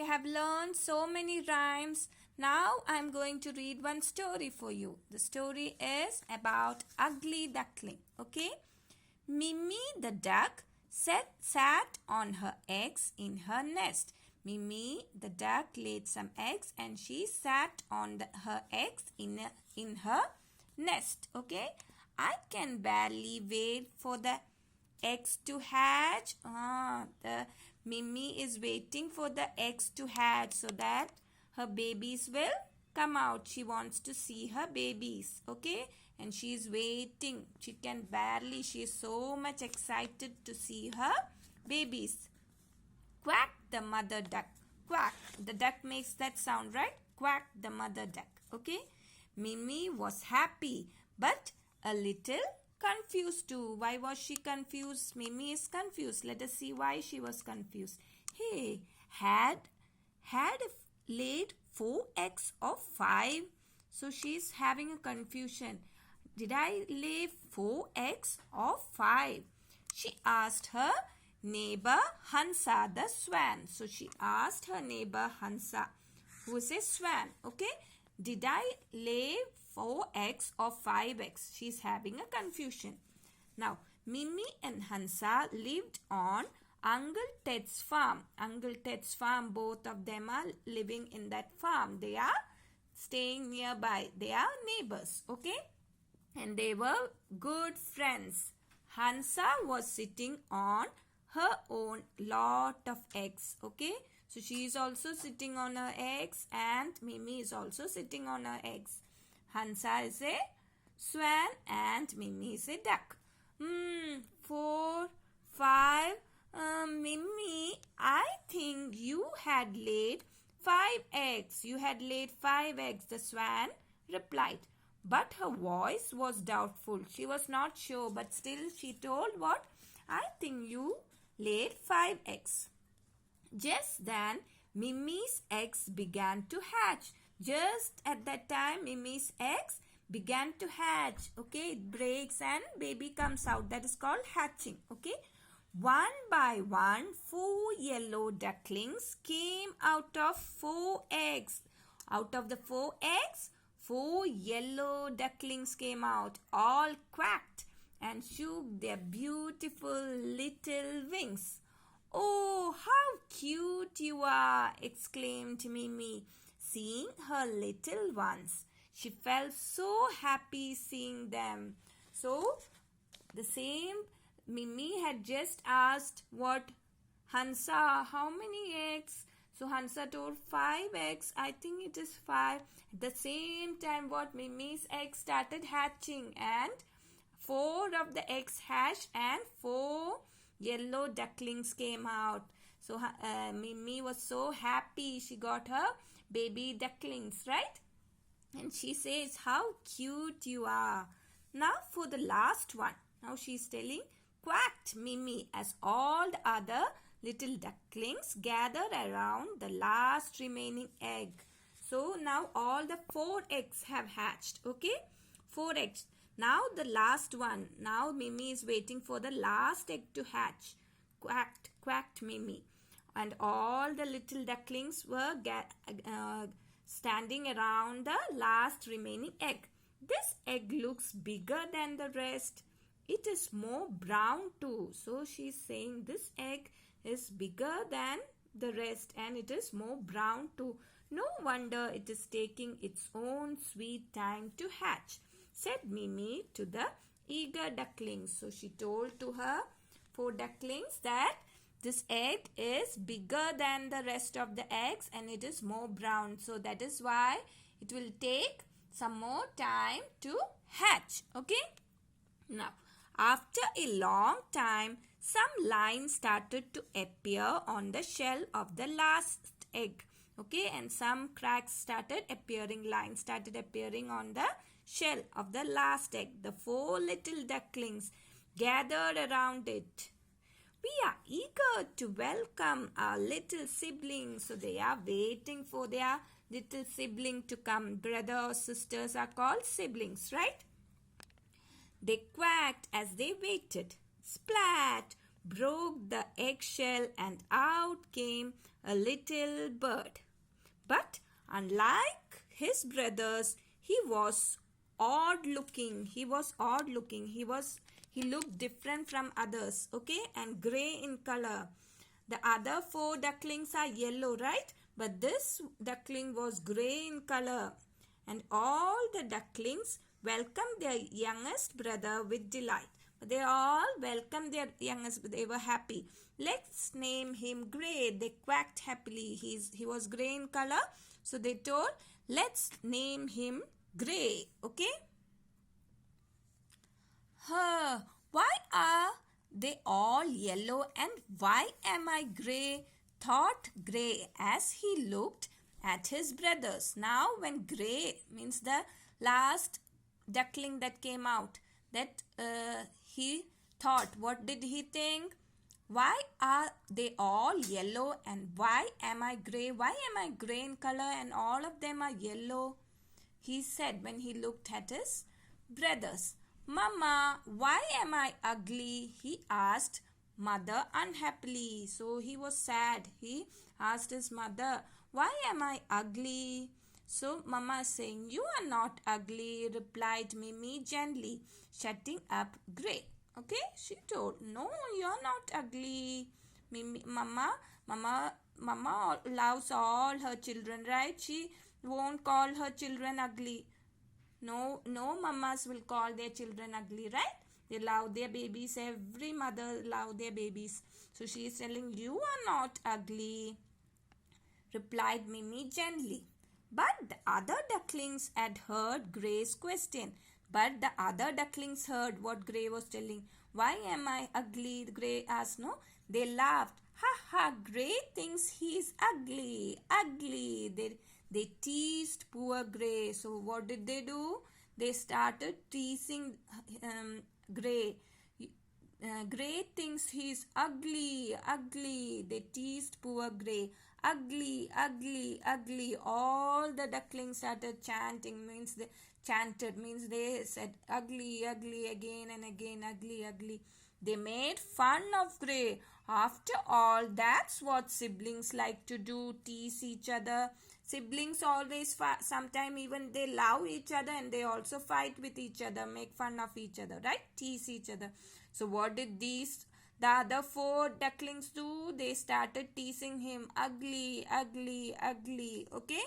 have learned so many rhymes. Now I'm going to read one story for you. The story is about Ugly Duckling. Okay? Mimi the duck sat on her eggs in her nest. Mimi the duck laid some eggs and she sat on her eggs in her nest. Okay? I can barely wait for the eggs to hatch. The Mimi is waiting for the eggs to hatch so that her babies will come out. She wants to see her babies. Okay? And she is waiting. She can barely. She is so much excited to see her babies. Quack the mother duck. Quack. The duck makes that sound, right? Quack the mother duck. Okay? Mimi was happy but a little confused too. Why was she confused? Mimi is confused. Let us see why she was confused. Hey, had laid 4 eggs or 5? So she is having a confusion. Did I lay 4 eggs or 5? She asked her neighbor Hansa the swan. So she asked her neighbor Hansa, who is a swan. Okay? Did I lay 4 eggs or 5 eggs? She's having a confusion. Now, Mimi and Hansa lived on Uncle Ted's farm. Uncle Ted's farm, both of them are living in that farm. They are staying nearby. They are neighbors. Okay? And they were good friends. Hansa was sitting on her own lot of eggs. Okay? So she is also sitting on her eggs and Mimi is also sitting on her eggs. Hansa is a swan and Mimi is a duck. 4, 5. Mimi, I think you had laid 5 eggs. You had laid 5 eggs, the swan replied. But her voice was doubtful. She was not sure, but still she told what? I think you laid 5 eggs. Just then, Mimi's eggs began to hatch. Just at that time, Mimi's eggs began to hatch. Okay, it breaks and baby comes out. That is called hatching. Okay. One by one, 4 yellow ducklings came out of 4 eggs. Out of the 4 eggs, 4 yellow ducklings came out, all quacked and shook their beautiful little wings. Oh, how cute you are, exclaimed Mimi, seeing her little ones. She felt so happy seeing them. So, the same Mimi had just asked what Hansa, how many eggs? So Hansa told 5 eggs. I think it is 5. At the same time what Mimi's eggs started hatching and 4 of the eggs hatched and 4 yellow ducklings came out. So Mimi was so happy. She got her baby ducklings, right? And she says, how cute you are. Now for the last one. Now she's telling, quacked Mimi as all the other little ducklings gathered around the last remaining egg. So now all the 4 eggs have hatched. Okay? 4 eggs. Now the last one. Now Mimi is waiting for the last egg to hatch. Quacked Mimi. And all the little ducklings were standing around the last remaining egg. This egg looks bigger than the rest. It is more brown too. So she is saying this egg is bigger than the rest and it is more brown too. No wonder it is taking its own sweet time to hatch, said Mimi to the eager ducklings. So she told to her 4 ducklings that this egg is bigger than the rest of the eggs and it is more brown. So that is why it will take some more time to hatch. Okay? Now, after a long time, some lines started to appear on the shell of the last egg. Okay, and some cracks started appearing, lines started appearing on the shell of the last egg. The 4 little ducklings gathered around it. We are eager to welcome our little siblings. So they are waiting for their little sibling to come. Brother or sisters are called siblings, right? They quacked as they waited. Splat! Broke the eggshell and out came a little bird. But unlike his brothers, he was odd looking. He looked different from others, okay, and gray in color. The other four ducklings are yellow, right? But this duckling was gray in color. And all the ducklings welcomed their youngest brother with delight. They all welcomed their youngest, they were happy. Let's name him Gray. They quacked happily. He was gray in color. So they told, let's name him Gray. Okay? Why are they all yellow and why am I gray? Thought Gray as he looked at his brothers. Now when Gray means the last duckling that came out, that he thought, what did he think? Why are they all yellow and why am I gray? Why am I gray in color and all of them are yellow? He said when he looked at his brothers. Mama, why am I ugly? He asked mother unhappily. So he was sad. He asked his mother, why am I ugly? So Mama is saying, you are not ugly, replied Mimi gently, shutting up Gray. Okay, she told, no, you're not ugly. Mama loves all her children, right? She won't call her children ugly. No mamas will call their children ugly, right? They love their babies. Every mother love their babies. So she is telling, you are not ugly, replied Mimi gently. But the other ducklings had heard Gray's question. But the other ducklings heard what Gray was telling. Why am I ugly? Gray asked. No, they laughed. Ha ha, Gray thinks he's ugly. Ugly. They teased poor Gray. So what did they do? They started teasing Gray. Gray thinks he's ugly. Ugly. They teased poor Gray. Ugly, ugly, ugly. All the ducklings started chanting. Means they said ugly, ugly again and again. Ugly, ugly. They made fun of Gray. After all, that's what siblings like to do, tease each other. Siblings always sometimes even they love each other and they also fight with each other, make fun of each other, right? Tease each other. So what did the other four ducklings do? They started teasing him. Ugly, ugly, ugly. Okay?